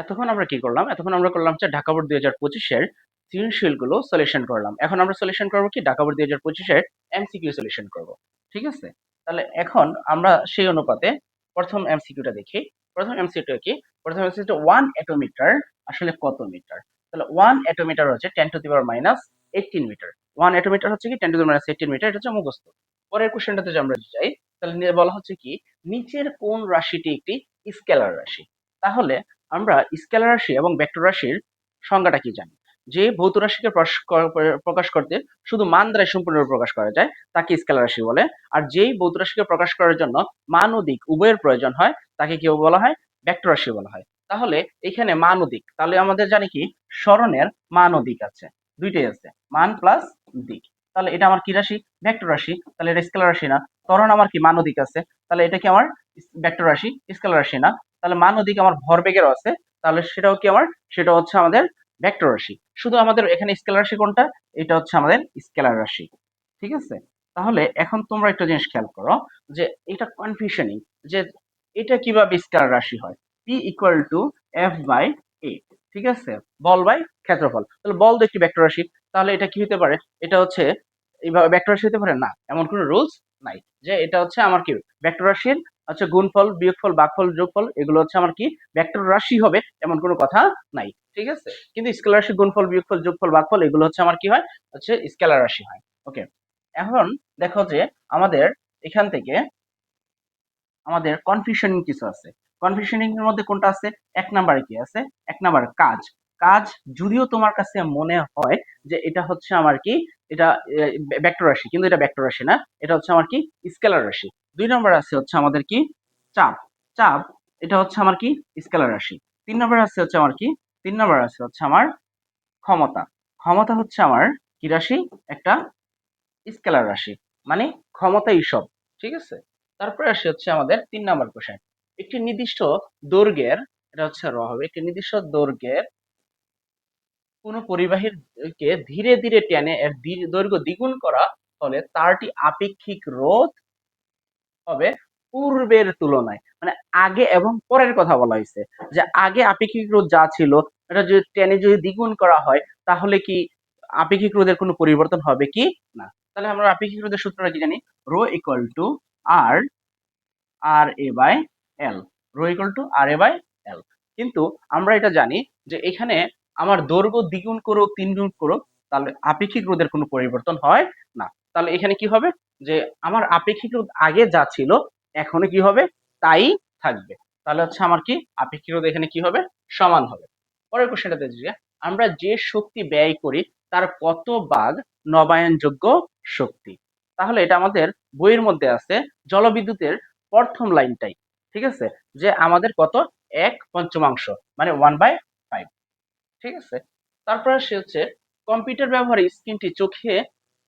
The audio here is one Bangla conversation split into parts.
এতক্ষণ আমরা কি করলাম? এতক্ষণ আমরা করলাম হচ্ছে ঢাকা বোর্ড 2025 এর সৃজনশীলগুলো সলিউশন করলাম। এখন আমরা সলিউশন করব কি ঢাকা বোর্ড 2025-এর এমসিকিউ সলিউশন করব। ঠিক আছে? তাহলে এখন আমরা সেই অনুপাতে প্রথম এমসিকিউটা দেখি। প্রথম এমসিকিউটা কি? প্রথম এমসিকিউটা 1 অ্যাটোমিটার আসলে কত মিটার? তাহলে 1 অ্যাটোমিটার হচ্ছে 10 to the power minus 18 meter. 1 attometer হচ্ছে কি 10 to the power minus 18 meter. এটা হচ্ছে মুখস্থ। পরের কোশ্চেনটাতে যে আমরা যাই, তাহলে বলা হচ্ছে কি নিচের কোন রাশিটি একটি স্কেলার রাশি? তাহলে আমরা স্কেলার রাশি এবং ভেক্টর রাশির সংজ্ঞাটা কি জানি? যে ভৌত রাশিকে প্রকাশ করতে শুধু মান দ্বারা সম্পূর্ণরূপে প্রকাশ করা যায় তাকে স্কেলার রাশি বলে। আর যেই ভৌত রাশিকে প্রকাশ করার জন্য মান ও দিক উভয়ের প্রয়োজন হয় তাকে কি বলা হয়? ভেক্টর রাশি বলা হয়। তাহলে এখানে মান ও দিক, তাহলে আমাদের জানি কি সরণের মান ও দিক আছে, দুইটাই আছে, মান প্লাস দিক। তাহলে এটা আমার কি রাশি? ভেক্টর রাশি। তাহলে এটা স্কেলার রাশি না। ত্বরণ আমার কি মান ও দিক আছে, তাহলে এটা কি আমার ভেক্টর রাশি, স্কেলার রাশি না। তাহলে মান ও দিক আমার ভরবেগেরও আছে, তাহলে সেটাও কি আমার, সেটা হচ্ছে আমাদের ভেক্টর রাশি। শুধু আমাদের এখানে স্কেলার রাশি কোনটা? এটা হচ্ছে আমাদের স্কেলার রাশি। ঠিক আছে? তাহলে এখন তোমরা একটা জিনিস খেয়াল করো যে এটা কনফিউশনিং, যে এটা কিভাবে স্কেলার রাশি হয়? P equal to F by A. ঠিক আছে? বল বাই ক্ষেত্রফল। তাহলে বল তো একটি ভেক্টর রাশি, তাহলে এটা কি হতে পারে? এটা হচ্ছে এইভাবে ভেক্টর রাশি হতে পারে না, এমন কোনো রুলস নাই যে এটা হচ্ছে আমার কি ভেক্টর রাশির হচ্ছে গুণফল, বিয়োগফল, ভাগফল, যোগফল এগুলো হচ্ছে আমার কি ভেক্টর রাশি হবে এমন কোনো কথা নাই। ঠিক আছে? কিন্তু স্কেলার রাশি গুণফল, বিয়োগফল, যোগফল, ভাগফল এগুলো হচ্ছে আমার কি হয়? হচ্ছে স্কেলার রাশি হয়। ওকে। এখন দেখো যে আমাদের এখান থেকে আমাদের কনফিউশনিং কিছু আছে। কনফিউশনিং এর মধ্যে কোনটা আছে? এক নাম্বারে কি আছে? এক নাম্বার কাজ। কাজ যদিও তোমার কাছে মনে হয় যে এটা হচ্ছে আমার কি এটা ভেক্টর রাশি, কিন্তু এটা ভেক্টর রাশি না, এটা হচ্ছে আমার কি স্কেলার রাশি। দুই নাম্বার আছে হচ্ছে আমাদের কি চাপ। চাপ এটা হচ্ছে আমার কি স্কেলার রাশি। তিন নাম্বার আছে হচ্ছে আমার কি, তিন নাম্বার আছে হচ্ছে আমার ক্ষমতা। ক্ষমতা হচ্ছে আমার কি রাশি? একটা স্কেলার রাশি, মানে ক্ষমতা সব। ঠিক আছে? তারপরে আসে হচ্ছে আমাদের 3 নাম্বার কোশ্চেন। একটি নির্দিষ্ট দৈর্ঘ্যের, এটা হচ্ছে র হবে, একটি নির্দিষ্ট দৈর্ঘ্যের কোন পরিবাহীর কে ধীরে ধীরে টেনে এর দৈর্ঘ্য দ্বিগুণ করা ফলে তারটি আপেক্ষিক রোধ হবে পূর্বের তুলনায়। মানে আগে এবং পরের কথা বলা হয়েছে, যে আগে আপেক্ষিক রোধ যা ছিল এটা যদি টেনে যদি দ্বিগুণ করা হয় তাহলে কি আপেক্ষিক রোধের কোনো পরিবর্তন হবে কি না? তাহলে আমরা আপেক্ষিক রোধের সূত্রটা কি জানি? Rho equal to R R A by L. Rho equal to R A by L. কিন্তু আমরা এটা জানি যে এখানে আমার দৈর্ঘ্য দ্বিগুণ করো তিন গুণ করো, তাহলে আপেক্ষিক রোধের কোনো পরিবর্তন হয় না। তাহলে এখানে কি হবে? যে আমার আপেক্ষিক রোধ আগে যা ছিল এখনো কি হবে? তাই থাকবে। তাহলে হচ্ছে আমার কি আপেক্ষিক রোধ এখানে কি হবে? সমান হবে। পরের কোশ্চেনটাতে যে আমরা যে শক্তি ব্যয় করি তার কত ভাগ নবায়নযোগ্য শক্তি? তাহলে এটা আমাদের বইয়ের মধ্যে আছে জলবিদ্যুতের প্রথম লাইনটাই। ঠিক আছে? যে আমাদের কত, 1/5 মানে 1/5। ঠিক আছে? তারপরে সে হচ্ছে কম্পিউটার ব্যবহারে স্ক্রিনটি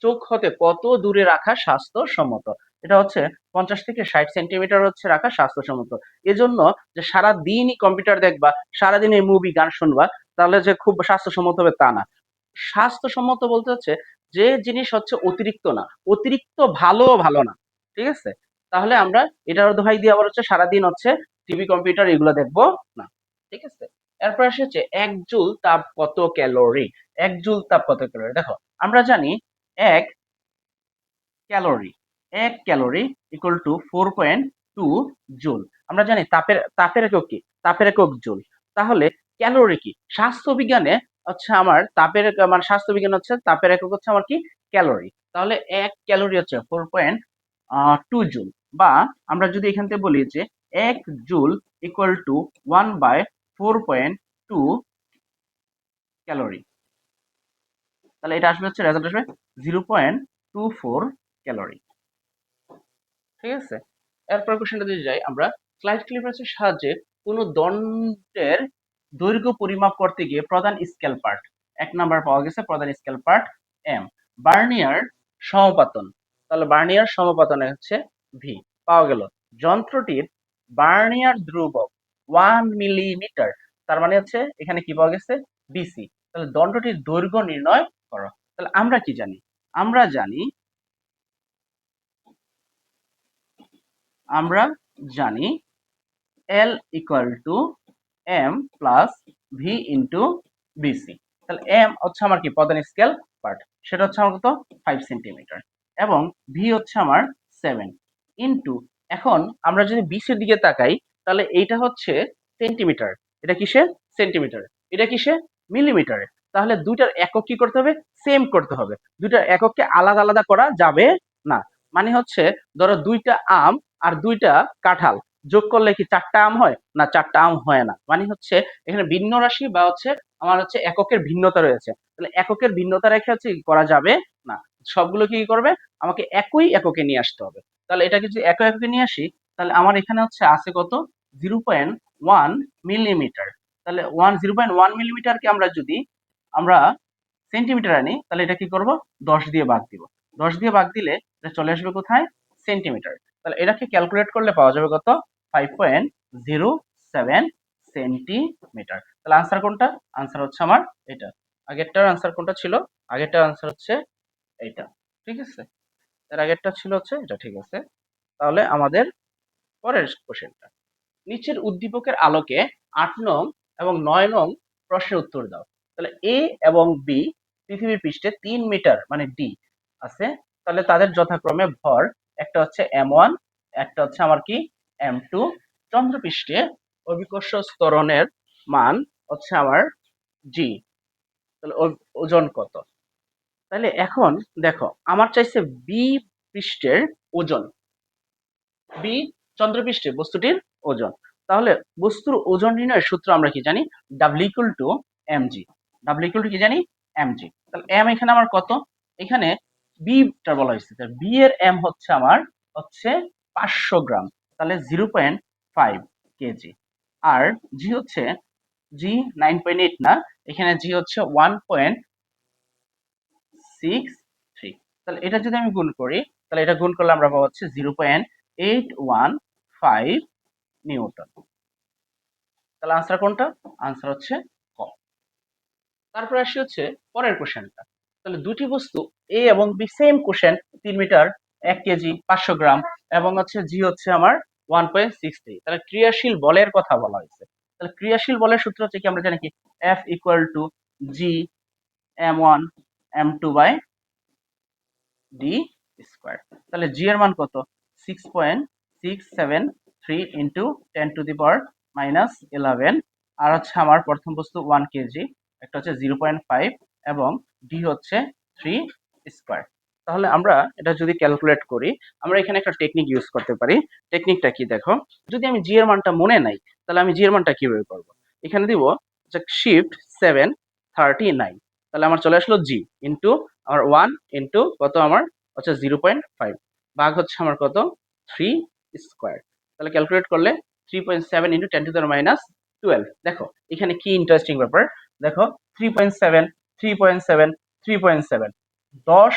চোখ হতে কত দূরে রাখা স্বাস্থ্যসম্মত? এটা হচ্ছে 50 থেকে 60 সেন্টিমিটার হচ্ছে রাখা স্বাস্থ্যসম্মত। এজন্য যে সারা দিনই কম্পিউটার দেখবা, সারাদিন এই মুভি গান শুনবা, তাহলে যে খুব স্বাস্থ্যসম্মত হবে তা না। স্বাস্থ্যসম্মত বলতে হচ্ছে যে জিনিস হচ্ছে অতিরিক্ত না, অতিরিক্ত ভালো ভালো না। ঠিক আছে? তাহলে আমরা এটার দোহাই দিয়ে আবার হচ্ছে সারাদিন হচ্ছে টিভি কম্পিউটার এগুলো দেখবো না। ঠিক আছে? এরপর আসে হচ্ছে 1 জুল তাপ কত ক্যালোরি? 1 জুল তাপ কত ক্যালোরি? দেখো আমরা জানি এক calorie, 1 calorie equal to 4.2 joule. আমরা জানি তাপের তাপের একক কি? তাপের একক জুল। তাহলে ক্যালোরি কি? স্বাস্থ্য বিজ্ঞানে হচ্ছে আমার তাপের মানে স্বাস্থ্য বিজ্ঞান হচ্ছে তাপের একক হচ্ছে আমার কি ক্যালোরি। তাহলে 1 ক্যালোরি হচ্ছে 4.2 জুল। বা আমরা যদি এখান থেকে বলি যে 1 জুল ইকুয়াল টু 1/4.2 ক্যালোরি, তাহলে এটা আসবে হচ্ছে রেজাল্ট আসবে 0.24 ক্যালোরি। ঠিক আছে? এরপর কোশ্চেনটা দিয়ে যাই আমরা, স্লাইড ক্লিপার্সের সাহায্যে কোনো দণ্ডের দৈর্ঘ্য পরিমাপ করতে গিয়ে প্রধান স্কেল পার্ট। 1 নাম্বার পাওয়া গেছে প্রধান স্কেল পার্ট এম। বার্নিয়ার সমপাতন, তাহলে বার্নিয়ার সমপাতনে হচ্ছে ভি পাওয়া গেল। যন্ত্রটির বার্নিয়ার ধ্রুবক 1 মিলিমিটার, তার মানে হচ্ছে এখানে কি পাওয়া গেছে? বিসি। তাহলে দণ্ডটির দৈর্ঘ্য নির্ণয় করো। তাহলে আমরা কি জানি? আমরা জানি, আমরা জানি L equal to M plus V into BC. তাহলে এম হচ্ছে আমার কি প্রধান স্কেল পার্ট, সেটা হচ্ছে আমার কত 5 সেন্টিমিটার, এবং ভি হচ্ছে আমার 7 ইন্টু, এখন আমরা যদি বিসির দিকে তাকাই তাহলে এইটা হচ্ছে সেন্টিমিটার, এটা কিসে সেন্টিমিটার, এটা কিসে মিলিমিটারে। তাহলে দুইটার একক কি করতে হবে, সেম করতে হবে, দুইটার একককে আলাদা আলাদা করা যাবে না। মানে হচ্ছে ধরো দুইটা আম আর দুইটা কাঁঠাল যোগ করলে কি চারটা আম হয় না, চারটা আম হয় না। মানে হচ্ছে এখানে ভিন্ন রাশি বা হচ্ছে আমার হচ্ছে এককের ভিন্নতা রয়েছে, তাহলে এককের ভিন্নতা রেখে হচ্ছে কি করা যাবে না, সবগুলো কি করবে আমাকে একই এককে নিয়ে আসতে হবে। তাহলে এটাকে যদি একই এককে নিয়ে আসি তাহলে আমার এখানে হচ্ছে আছে কত 0.1 মিলিমিটার। তাহলে 0.1 মিলিমিটারকে আমরা যদি আমরা সেন্টিমিটার আনি তাহলে এটা কি করব 10 দিয়ে ভাগ দিব, 10 দিয়ে ভাগ দিলে এটা চলে আসবে কোথায় সেন্টিমিটার। তাহলে এটাকে ক্যালকুলেট করলে পাওয়া যাবে কত 5.07 সেন্টিমিটার। তাহলে আনসার কোনটা, আনসার হচ্ছে আমার এটা। আগেরটার আনসার কোনটা ছিল, আগেরটার আনসার হচ্ছে এইটা, ঠিক আছে, এর আগেরটা ছিল হচ্ছে এটা, ঠিক আছে। তাহলে আমাদের পরের কোশ্চেনটা, নিচের উদ্দীপকের আলোকে 8 নং এবং 9 নং প্রশ্নের উত্তর দাও। তাহলে এ এবং বি পৃথিবীর পৃষ্ঠে 3 মিটার মানে ডি আছে, তাহলে তাদের যথাক্রমে ভর, একটা হচ্ছে M1, একটা হচ্ছে আমার কি M2, চন্দ্রপৃষ্ঠে অভিকর্ষ ত্বরণের মান হচ্ছে আমার জি, তাহলে ওজন কত। তাহলে এখন দেখো আমার চাইছে বি পৃষ্ঠের ওজন, বি চন্দ্রপৃষ্ঠে বস্তুটির ওজন। তাহলে বস্তুর ওজন নির্ণয়ের সূত্র আমরা কি জানি, W equal to MG, W equal to কি জানি এমজি। তাহলে এম এখানে আমার কত, এখানে বিটা বলা হয়েছে, বি এর এম হচ্ছে আমার হচ্ছে 500 গ্রাম, তাহলে 0.5 কেজি। আর জি হচ্ছে জি 9.8 না, এখানে জি হচ্ছে 1.63। তাহলে এটা যদি আমি গুণ করি তাহলে এটা গুণ করলে আমরা পাবো হচ্ছে 0.815 নিউটন। তাহলে আনসার কোনটা, আনসার হচ্ছে ক। তারপর আসি হচ্ছে পরের কোশ্চেনটা। তাহলে দুটি বস্তু এ এবং B same question, 3 meter 1 KG 500 gram এবং হচ্ছে জি হচ্ছে আমার 1.63। তাহলে ক্রিয়াশীল বলের কথা বলা হয়েছে। তাহলে ক্রিয়াশীল বলের সূত্র হচ্ছে কি আমরা জানি কি F equal to G M1 M2 by D square. তাহলে জি এর মান কত 6.673 ইন্টু 10⁻⁻11, আর হচ্ছে আমার প্রথম বস্তু 1 কেজি, একটা হচ্ছে 0.5 এবং ডি হচ্ছে 3 স্কোয়ার। তাহলে আমরা এটা যদি ক্যালকুলেট করি আমরা এখানে একটা টেকনিক ইউজ করতে পারি। টেকনিকটা কি দেখো, যদি আমি জি এর মানটা মনে নাই তাহলে আমি জি এর মানটা কিভাবে করব, এখানে দিব যে শিফট 739, তাহলে আমার চলে আসলো জি ইন্টু আমার 1 ইন্টু কত আমার হচ্ছে 0.5 ভাগ হচ্ছে আমার কত 3 স্কোয়ার। তাহলে ক্যালকুলেট করলে 3.7 ইন্টু 10⁻12। দেখো এখানে কি ইন্টারেস্টিং ব্যাপার, দেখো 3.7 3.7 3.7 10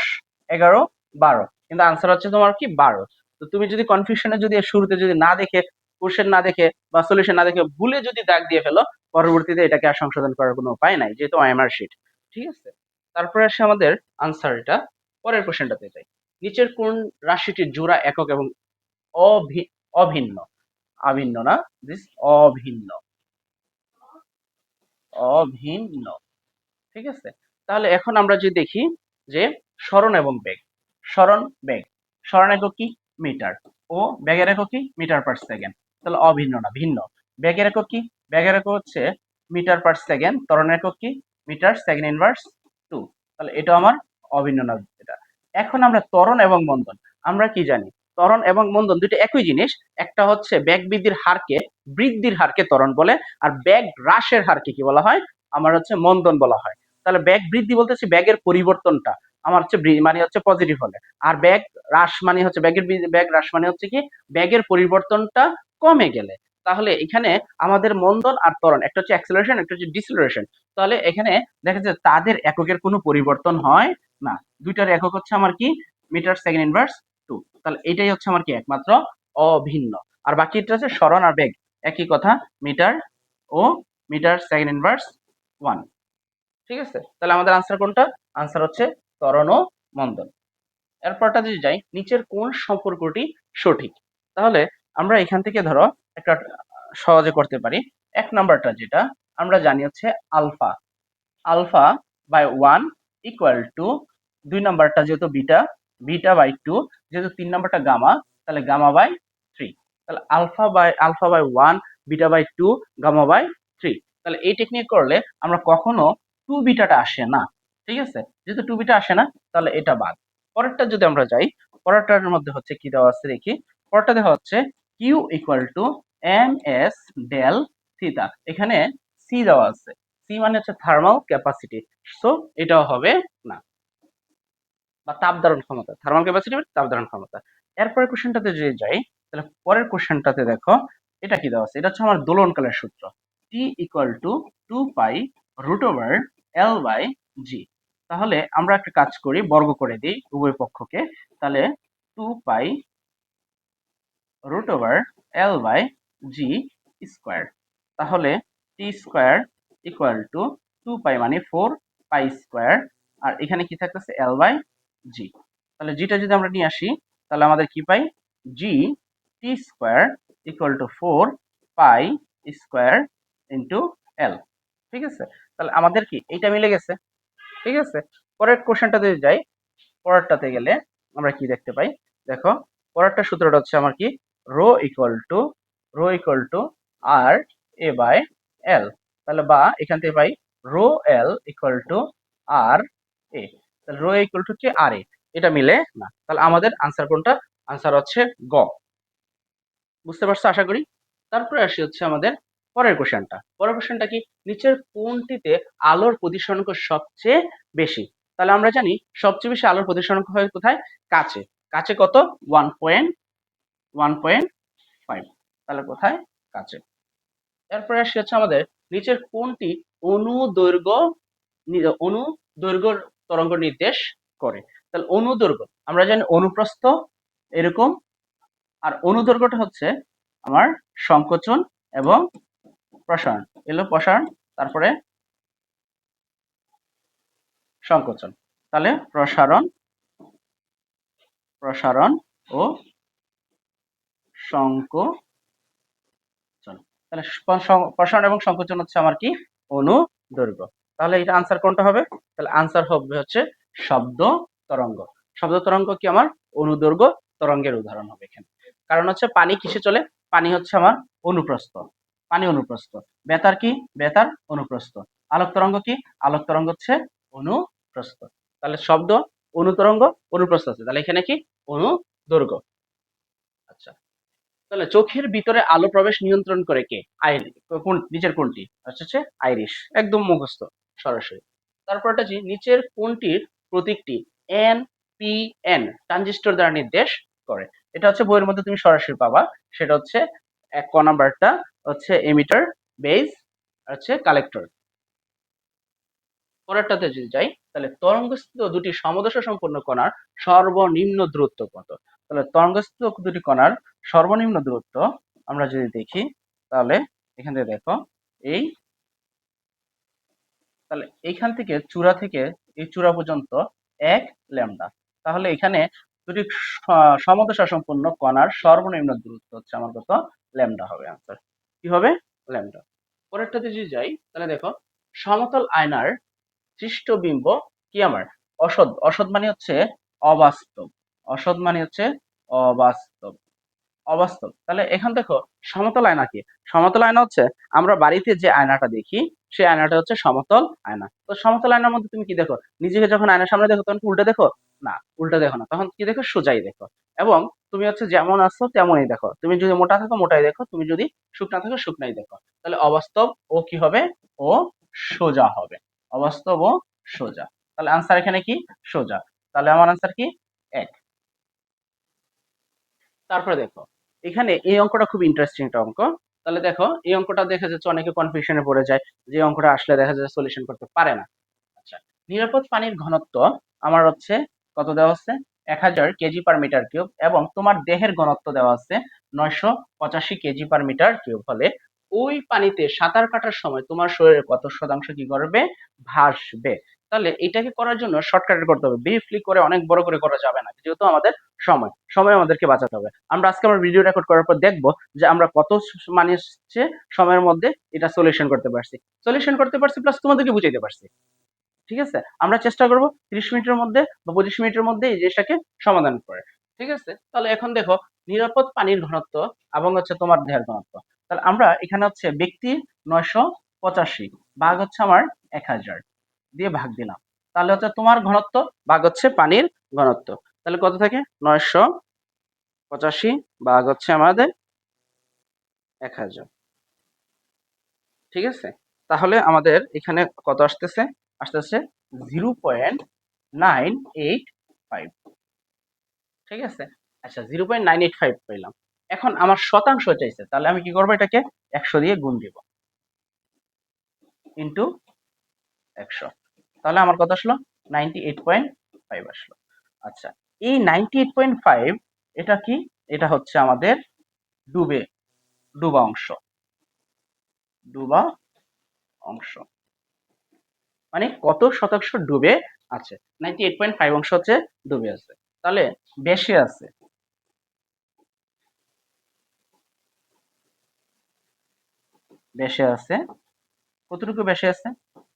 11 12, কিন্তু আনসার হচ্ছে তোমার কি 12। তো তুমি যদি কনফিউশনে যদি এর শুরুতে যদি না দেখে কোশ্চেন না দেখে বা সলিউশন না দেখে ভুলে যদি দাগ দিয়ে ফেলো পরবর্তীতে এটাকে আর সংশোধন করার কোনো উপায় নাই, যেহেতু আইএমআর শিট, ঠিক আছে। তারপরে আসে আমাদের আনসার, এটা পরের কোশ্চেনটাতে যাই। নিচের কোন রাশিটির জোড়া একক এবং অভিন্ন, আভিন্ন না, দিস অভিন্ন, অভিন্ন, ঠিক আছে। তাহলে এখন আমরা যদি দেখি যে সরণ এবং বেগ, সরণ বেগ, সরণ একক কি মিটার ও বেগের একক কি মিটার পার সেকেন্ড, তাহলে অভিন্ন না ভিন্ন। বেগের একক কি, বেগের একক হচ্ছে মিটার পার সেকেন্ড, ত্বরণের একক কি মিটার সেকেন্ড ইনভার্স 2, তাহলে এটা আমার অভিন্ন না এটা। এখন আমরা ত্বরণ এবং মন্দন, আমরা কি জানি ত্বরণ এবং মন্দন দুটো একই জিনিস, একটা হচ্ছে বেগ বৃদ্ধির হারকে ত্বরণ বলে, আর বেগ হ্রাসের হারকে কি বলা হয় আমার হচ্ছে মন্দন বলা হয়। তাহলে বেগ বৃদ্ধি বলতেছি বেগের পরিবর্তনটা আমার হচ্ছে মানে হচ্ছে পজিটিভ হলে, আর বেগ হ্রাস মানে হচ্ছে বেগ হ্রাস মানে হচ্ছে কি বেগের পরিবর্তনটা কমে গেলে। তাহলে এখানে আমাদের মন্দন আর ত্বরণ, একটা হচ্ছে অ্যাক্সেলারেশন একটা হচ্ছে ডিসেলারেশন, তাহলে এখানে দেখা যাচ্ছে তাদের এককের কোনো পরিবর্তন হয় না, দুইটার একক হচ্ছে আমার কি মিটার সেকেন্ড ইনভার্স 2, তাহলে এটাই হচ্ছে আমার কি একমাত্র অভিন্ন। আর বাকিটা হচ্ছে সরণ আর বেগ একই কথা, মিটার ও মিটার সেকেন্ড ইনভার্স 1, ঠিক আছে। তাহলে আমাদের আনসার কোনটা, আনসার হচ্ছে ত্বরণ ও মন্দন। এরপরটা যদি যাই নিচের কোন সম্পর্কটি সঠিক, তাহলে আমরা এখান থেকে ধরো একটা সহজে করতে পারি। এক নাম্বারটা যেটা আমরা জানি হচ্ছে alpha, alpha by 1 equal to 2 নাম্বারটা যেহেতু বিটা, বিটা বাই 2, যেহেতু 3 নাম্বারটা গামা, তাহলে গামা বাই 3। তাহলে alpha by 1, beta by 2, gamma by 3। তাহলে এই টেকনিক করলে আমরা কখনো 2 বিটাটা আসে না, ঠিক আছে? যেহেতু 2 বিটা আসে না, তাহলে এটা বাদ। পরেরটা যদি আমরা যাই, পরেরটার মধ্যে হচ্ছে কি দেওয়া আছে দেখি। পরেরটা দেওয়া হচ্ছে Q equal to M S del theta. এখানে সি দেওয়া আছে, সি মানে হচ্ছে থার্মাল ক্যাপাসিটি, সো এটাও হবে না, বা তাপ ধারণ ক্ষমতা, থার্মাল ক্যাপাসিটি মানে তাপ ধারণ ক্ষমতা। এরপরের কোশ্চেনটাতে যদি যাই, তাহলে পরের কোশ্চেনটাতে দেখো এটা কি দেওয়া আছে, এটা হচ্ছে আমার দোলনকালের সূত্র, T equal to 2 pi root over L by G. তাহলে আমরা একটা কাজ করি, বর্গ করে দিই উভয় পক্ষকে, তাহলে 2 pi root over L by G square. তাহলে T square equal to 2 pi মানে 4 পাই স্কোয়ার, আর এখানে কি থাকতেছে এল বাই জি। তাহলে জিটা যদি আমরা নিয়ে আসি, তাহলে আমাদের কি পাই, G T square equal to 4 pi square into L. ঠিক আছে, তাহলে আমাদের কি এইটা মিলে গেছে, ঠিক আছে? পরের কোশ্চেনটাতে যাই, পরেরটাতে গেলে আমরা কি দেখতে পাই, দেখো পরেরটা সূত্রটা হচ্ছে আমার কি, rho equal to R A by L. তাহলে বা এখান থেকে পাই rho L equal to R A. তাহলে রো ইকুয়াল টু কি আর এ, এটা মিলে না। তাহলে আমাদের আনসার কোনটা, আনসার হচ্ছে গ। বুঝতে পারছো আশা করি। তারপরে আসি হচ্ছে আমাদের পরের কোশ্চেনটা। পরের কোশ্চেনটা কি, নিচের কোনটিতে আলোর প্রতিসরাঙ্ক সবচেয়ে বেশি? তাহলে আমরা জানি সবচেয়ে বেশি আলোর প্রতিসরাঙ্ক হয় কোথায়, কাছে। কাছে কত, 1.5। তাহলে কোথায়, কাছে। এরপরে আসি হচ্ছে আমাদের নিচের কোনটি অনুদৈর্ঘ্য অনুদৈর্ঘ্য তরঙ্গ নির্দেশ করে? তাহলে অনুদৈর্ঘ্য আমরা জানি অনুপ্রস্থ এরকম, আর অনুদৈর্ঘ্যটা হচ্ছে আমার সংকোচন এবং প্রসারণ, এলো প্রসারণ, তারপরে সংকোচন। তাহলে প্রসারণ, প্রসারণ ও সংকোচন। তাহলে প্রসারণ এবং সংকোচন হচ্ছে আমার কি, অনুদৈর্ঘ্য। তাহলে এটা আনসার কোনটা হবে, তাহলে আনসার হবে হচ্ছে শব্দ তরঙ্গ। শব্দ তরঙ্গ কি আমার অনুদৈর্ঘ্য তরঙ্গের উদাহরণ হবে এখানে। কারণ হচ্ছে পানি কিসে চলে, পানি হচ্ছে আমার অনুপ্রস্থ, পানি অনুপ্রস্থ। বেতার কি, বেতার অনুপ্রস্থ। আলোক তরঙ্গ কি, আলোক তরঙ্গ হচ্ছে অনুপ্রস্থ। তাহলে শব্দ অনুতরঙ্গ অনুপ্রস্থ আছে, তাহলে এখানে কি অনুদৈর্ঘ্য। আচ্ছা, তাহলে চোখের ভিতরে আলো প্রবেশ নিয়ন্ত্রণ করে কে, কোন নিচের কোনটি, হচ্ছে আইরিশ, একদম মুখস্থ সরাসরি। তারপরটা যে নিচের কোনটির প্রতীকটি এন পি এন ট্রানজিস্টর দ্বারা নির্দেশ করে? এটা হচ্ছে বইয়ের মধ্যে তুমি সরাসরি পাবা, সেটা হচ্ছে এক ক নাম্বারটা হচ্ছে এমিটার, বেজ, হচ্ছে কালেক্টর। পরেরটাতে যদি যাই, তাহলে তরঙ্গস্থিত দুটি সমদশা সম্পন্ন কণার সর্বনিম্ন দূরত্ব কত? তাহলে তরঙ্গস্থিত দুটি কণার সর্বনিম্ন দূরত্ব আমরা যদি দেখি, তাহলে এখান থেকে দেখো এই, তাহলে এইখান থেকে চূড়া থেকে এই চূড়া পর্যন্ত 1 ল্যামডা। তাহলে এখানে দুটি সমদশা সম্পন্ন কণার সর্বনিম্ন দূরত্ব হচ্ছে আমার কত, ল্যামডা হবে আনসার। কি হবে, ল্যামডা। পরেরটাতে যদি যাই, তাহলে দেখো সমতল আয়নার সৃষ্ট বিম্ব কি আমার অসৎ, অসৎ মানে হচ্ছে অবাস্তব, অসৎ মানে হচ্ছে অবাস্তব, অবাস্তব। তাহলে এখান দেখো সমতল আয়না কি, সমতল আয়না হচ্ছে আমরা বাড়িতে যে আয়নাটা দেখি সেই আয়নাটা হচ্ছে সমতল আয়না। তো সমতল আয়নার মধ্যে তুমি কি দেখো, নিজেকে যখন আয়নার সামনে দেখো তখন উল্টে দেখো না, উল্টে দেখো না, তখন কি দেখো, সোজাই দেখো। এবং তুমি হচ্ছে যেমন আছো তেমনই দেখো, তুমি যদি মোটা থাকো মোটাই দেখো, তুমি যদি শুকনা থাকো শুকনাই দেখো। তাহলে অবাস্তব ও কি হবে, ও সোজা হবে, অবাস্তব ও সোজা। তাহলে আনসার এখানে কি, সোজা। তাহলে আমার আনসার কি, 1। তারপরে দেখো এখানে এই অঙ্কটা খুব ইন্টারেস্টিং একটা অঙ্ক। তাহলে দেখো এই অঙ্কটা দেখা যাচ্ছে অনেকে কনফিউশনে পড়ে যায়, যে অঙ্কটা আসলে দেখা যাচ্ছে সলিউশন করতে পারে না। আচ্ছা, নিরাপদ পানির ঘনত্ব আমার হচ্ছে কত দেওয়া আছে, 1000 কেজি/মিটার কিউব, এবং তোমার দেহের ঘনত্ব দেওয়া আছে 985 কেজি/মিটার কিউব হলে ওই পানিতে সাঁতার কাটার সময় তোমার শরীরের কত শতাংশ কি করবে, ভাসবে। তাহলে এটাকে করার জন্য শর্টকাটে করতে হবে, ব্রিফলি করে অনেক বড় করে করা যাবে না, যেহেতু আমাদের সময় আমাদেরকে বাঁচাতে হবে। আমরা আজকে আমার ভিডিও রেকর্ড করার পর দেখবো যে আমরা কত মানে হচ্ছে সময়ের মধ্যে এটা সলিউশন করতে পারছি প্লাস তোমাদেরকে বুঝাইতে পারছি। ঠিক আছে, আমরা চেষ্টা করব 30 মিনিটের মধ্যে বা 25 মিনিটের মধ্যে এই জিনিসটাকে সমাধান করে। ঠিক আছে, তাহলে এখন দেখো নিরাপদ পানির ঘনত্ব এবং হচ্ছে তোমার দেহের ঘনত্ব। তাহলে আমরা এখানে হচ্ছে ব্যক্তি 985 ভাগ হচ্ছে আমার 1000 দিয়ে ভাগ দিলাম। তাহলে হচ্ছে তোমার ঘনত্ব ভাগ হচ্ছে পানির ঘনত্ব। তাহলে কত থাকে, 985 ভাগ হচ্ছে আমাদের 1000। ঠিক আছে, তাহলে আমাদের এখানে কত আসতেছে, আসতেছে 0.985। ঠিক আছে, আচ্ছা 0.985 পেলাম। এখন আমার শতাংশ চাইছে, তাহলে আমি কি করবো, এটাকে 100 দিয়ে গুণ দিব, ইন্টু 100। তাহলে আমার কত আসলো, 98.5 আসলো। আচ্ছা, এই 98.5 এটা কি, এটা হচ্ছে আমাদের ডুবে ডুবা অংশ, ডুবা অংশ মানে কত শতাংশ ডুবে আছে, 98.5 অংশ হচ্ছে ডুবে আছে। তাহলে বেশি আছে, বেশি আছে কতটুকু বেশি আছে,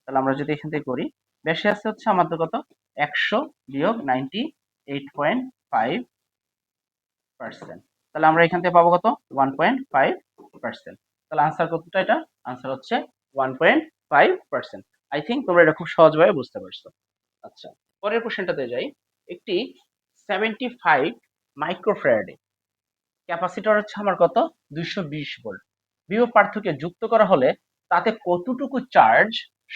তাহলে আমরা যদি এখান থেকে করি, বেশি আছে হচ্ছে আমাদের কত, 100 বিয়োগ 98.5%। তাহলে আমরা এখান থেকে পাবো কত, 1.5%। তাহলে আনসার কতটা, এটা আনসার হচ্ছে 1.5%। আই থিঙ্ক তোমরা এটা খুব সহজভাবে বুঝতে পারছো। আচ্ছা, পরের কোশ্চেনটাতে যাই। একটি 75 মাইক্রোফ্যারাডে ক্যাপাসিটর হচ্ছে আমার কত, 220 ভোল্ট বিভব পার্থক্যে যুক্ত করা হলে তাতে কতটুকু চার্জ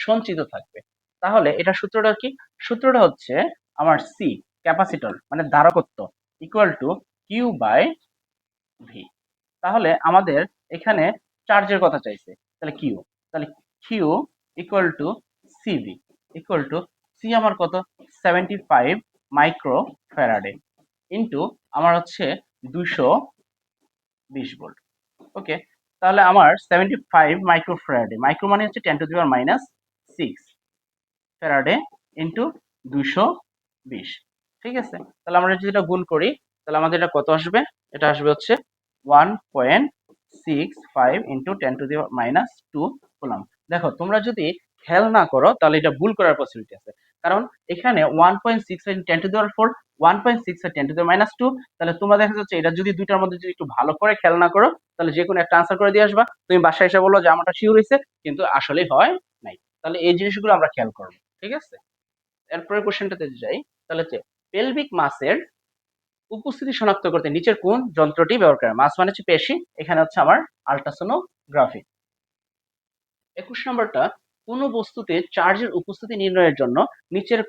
সঞ্চিত থাকবে। তাহলে এটা সূত্রটা কি, সূত্রটা হচ্ছে আমার সি, ক্যাপাসিটর মানে ধারকত্ব, equal to Q by V. তাহলে আমাদের এখানে চার্জের কথা চাইছে, তাহলে কিউ, তাহলে Q equal to CV, equal to C আমার কত, 75 মাইক্রো ফ্যারাডে ইন্টু আমার হচ্ছে 220 ভোল্ট। ওকে, তাহলে আমার 75 মাইক্রো ফ্যারাডে, মাইক্রো মানে হচ্ছে 10⁻⁶ ফ্যারাডে ইন্টু 220। ঠিক আছে, তাহলে আমরা যদি এটা গুণ করি, তাহলে আমাদের এটা কত আসবে, এটা আসবে হচ্ছে 1.65 ইন্টু 10⁻² কুলম। দেখো তোমরা যদি খেয়াল না করো তাহলে এটা ভুল করার পসিবিলিটি আছে, কারণ এখানে 1.65 10⁴ 1.65 10⁻²। তাহলে তোমরা দেখা যাচ্ছে এটা যদি দুইটার মধ্যে যদি একটু ভালো করে খেয়াল না করো, তাহলে যে কোনো একটা আনসার করে দিয়ে আসবা, তুমি বাসায় এসে বললো যে আমারটা শিওর হয়েছে, কিন্তু আসলে হয় নাই। তাহলে এই জিনিসগুলো আমরা খেয়াল করবো। ঠিক আছে, এরপরে কোশ্চেনটাতে যাই। তাহলে হচ্ছে পেলভিক মাসের উপস্থিতি শনাক্ত করতে নিচের কোন যন্ত্রটি ব্যবহার করে, মাস মানে হচ্ছে পেশি, এখানে হচ্ছে আমার আল্ট্রাসোনোগ্রাফি। 21 নম্বরটা, কোন বস্তুতে চার্জের উপস্থিতি নির্ণয়ের জন্য নিচের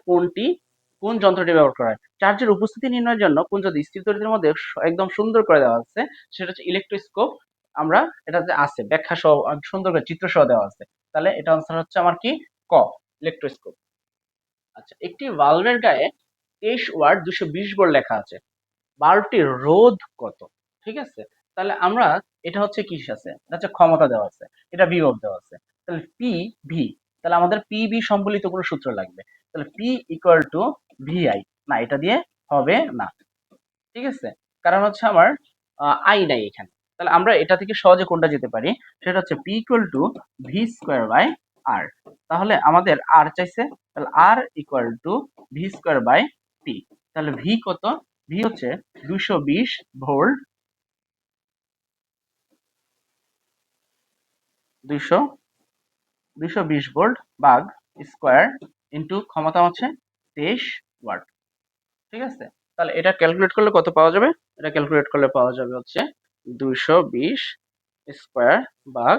কোন যন্ত্রটি ব্যবহার করা হয়। চার্জের উপস্থিতি নির্ণয়ের জন্য কোন যদি স্থির তড়িতের মধ্যে একদম সুন্দর করে দেওয়া আছে, সেটা হচ্ছে ইলেকট্রোস্কোপ। আমরা এটাতে আছে ব্যাখ্যা সহ সুন্দর করে চিত্র সহ দেওয়া আছে। তাহলে এটা আনসার হচ্ছে আমার কি, ক, ইলেকট্রোস্কোপ। আচ্ছা, একটি ভালভের গায়ে 23 ওয়াট 220 ভোল্ট লেখা আছে, বাল্বটির রোধ কত। ঠিক আছে, তাহলে আমরা এটা হচ্ছে কি আছে, এটা হচ্ছে ক্ষমতা দেওয়া আছে, এটা বিভব দেওয়া আছে। তাহলে পি ভি, তাহলে আমাদের পি ভি সম্বলিত কোনো সূত্র লাগবে। তাহলে পি ইকুয়াল টু ভিআই, না এটা দিয়ে হবে না। ঠিক আছে, কারণ হচ্ছে আমার আই নাই এখানে। তাহলে আমরা এটা থেকে সহজে কোনটা যেতে পারি, সেটা হচ্ছে P equal to V square by R. তাহলে আমাদের আর চাইছে, তাহলে R equal to V square by T. তাহলে ভি কত, ভি হচ্ছে 220 ভোল্ট, 220 ভোল্ট ভাগ স্কোয়ার ইন্টু ক্ষমতা হচ্ছে 23 ওয়াট। ঠিক আছে, তাহলে এটা ক্যালকুলেট করলে কত পাওয়া যাবে, এটা ক্যালকুলেট করলে পাওয়া যাবে হচ্ছে 220 স্কোয়ার ভাগ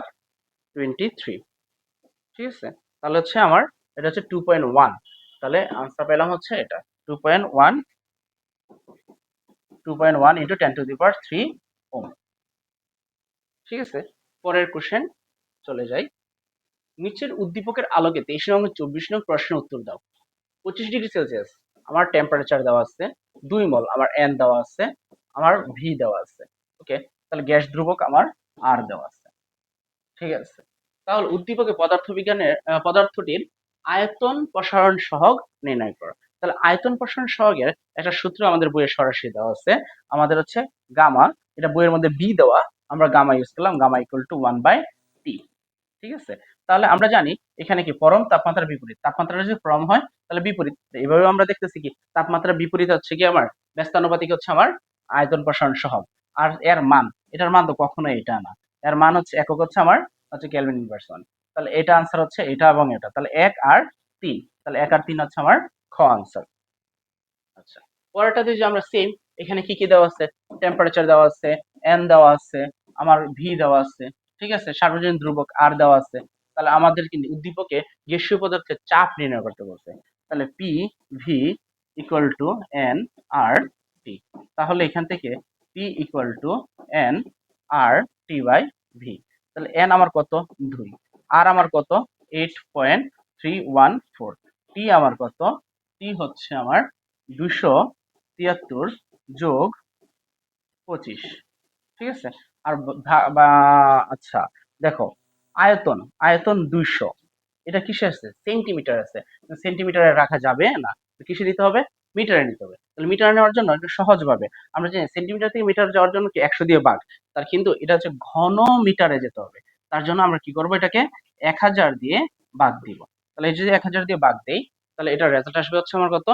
23। ঠিক আছে, তাহলে হচ্ছে আমার এটা হচ্ছে 2.1। তাহলে আনসার পেলাম হচ্ছে এটা 2.1, 2.1 ইন্টু 10⁻³ ওম। ঠিক আছে, পরের কোশ্চেন চলে যাই। নিচের উদ্দীপকের আলোকে 23 নং 24 নং প্রশ্নের উত্তর দাও। 25 ডিগ্রি সেলসিয়াস আমার টেম্পারেচার দেওয়া আছে, 2 মল আমার এন দেওয়া আছে, আমার ভি দেওয়া আছে। ওকে, তাহলে গ্যাস ধ্রুবক আমার আর দেওয়া আছে। ঠিক আছে, তাহলে উদ্দীপকে পদার্থটির আয়তন প্রসারণ সহগ নির্ণয় করো। তাহলে আয়তন প্রসারণ সহগের একটা সূত্র আমাদের বইয়ে সরাসরি দেওয়া আছে, আমাদের হচ্ছে গামা, এটা বইয়ের মধ্যে বি দেওয়া, আমরা গামা ইউজ করলাম, গামা ইকুয়াল টু 1/T। ঠিক আছে, তাহলে আমরা জানি এখানে কি পরম তাপমাত্রার বিপরীত, তাপমাত্রা যদি পরম হয় তাহলে বিপরীত, এইভাবে আমরা দেখতেছি কি তাপমাত্রার বিপরীত হচ্ছে কি আমার ব্যস্তানুপাতিক হচ্ছে আমার আয়তন প্রসারণ সহগ। আর এর মান, এটার মান তো কখনোই এটা না, এর মান হচ্ছে একক হচ্ছে আমার হচ্ছে কেলভিন ইনভার্স 1। তাহলে এটা আনসার হচ্ছে এটা এবং এটা, তাহলে 1 আর 3, তাহলে 1 আর 3 হচ্ছে আমার খ আনসার। আচ্ছা, পরেরটাতে যে আমরা সেম, এখানে কি কি দেওয়া আছে, টেম্পারেচার দেওয়া আছে, এন দেওয়া আছে, আমার ভি দেওয়া আছে, ঠিক আছে, সার্বজনীন ধ্রুবক আর দেওয়া আছে। তাহলে আমাদের কিন্তু উদ্দীপকে গ্যাসীয় পদার্থের চাপ নির্ণয় করতে বলছে, তাহলে P V equal to N R T. তাহলে এখান থেকে P equal to N R T by V. তাহলে এন আমার কত 2, আর আমার কত 8.314, টি আমার কত, টি হচ্ছে আমার 273 যোগ 25। ঠিক আছে, আর আচ্ছা দেখো, আয়তন, আয়তন 200, এটা কিসে আছে সেন্টিমিটার আছে, সেন্টিমিটারে রাখা যাবে না, তো কিসে দিতে হবে মিটারে নিতে হবে। তাহলে মিটারে নেওয়ার জন্য একটু সহজ ভাবে আমরা জানি সেন্টিমিটার থেকে মিটার যাওয়ার জন্য কি 100 দিয়ে ভাগ, তার কিন্তু এটা হচ্ছে ঘন মিটারে যেতে হবে, তার জন্য আমরা কি করব এটাকে 1000 দিয়ে ভাগ দিব। তাহলে এই যদি 1000 দিয়ে ভাগ দেই, তাহলে এটার রেজাল্ট আসবে হচ্ছে আমার কত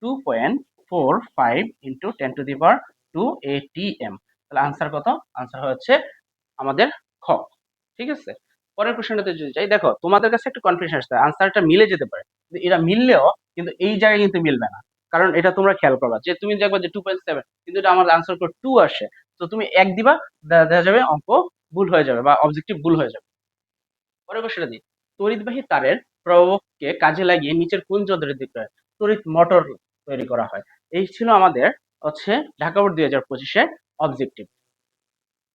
2.45 into 10 to the power 2 ATM। তাহলে আনসার কত, আনসার হচ্ছে আমাদের খ। ঠিক আছে, পরের কোশ্চেনটাতে যদি যাই, দেখো তোমাদের কাছে একটু কনফিউশন আসছে, আনসারটা মিলে যেতে পারে, কিন্তু এটা মিললেও কিন্তু এই জায়গায় কিন্তু মিলবে না, কারণ এটা তোমরা খেয়াল করবা যে তুমি দেখবা যে 2.7, কিন্তু এটা আমার আনসার করে 2 আসে, তো তুমি 1 দিবা, দেখা যাবে অঙ্ক ভুল হয়ে যাবে বা অবজেক্টিভ ভুল হয়ে যাবে। পরের কোশ্চেনটা দিই, তড়িৎবাহী তারের প্রবাহকে কাজে লাগিয়ে নিচের কোন যন্ত্রের দিকে তড়িৎ মোটর তৈরি করা হয়। এই ছিল আমাদের হচ্ছে ঢাকা বোর্ড 2025-এর অবজেক্টিভ।